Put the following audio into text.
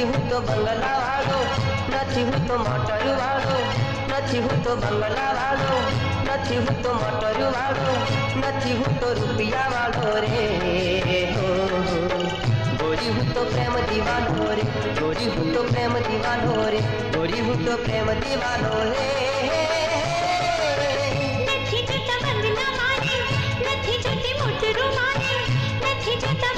हूँ तो बंगला वालो, नची हूँ तो मोटर वालो, नची हूँ तो बंगला वालो, नची हूँ तो मोटर वालो, नची हूँ तो रुपया वालो रे हो। गोरी हूँ तो प्रेम दीवानो रे, गोरी हूँ तो प्रेम दीवानो रे, गोरी हूँ तो प्रेम दीवानो रे। नथी जूता बंगला वाले, नथी जूती मोटरू वाले, नथी जूता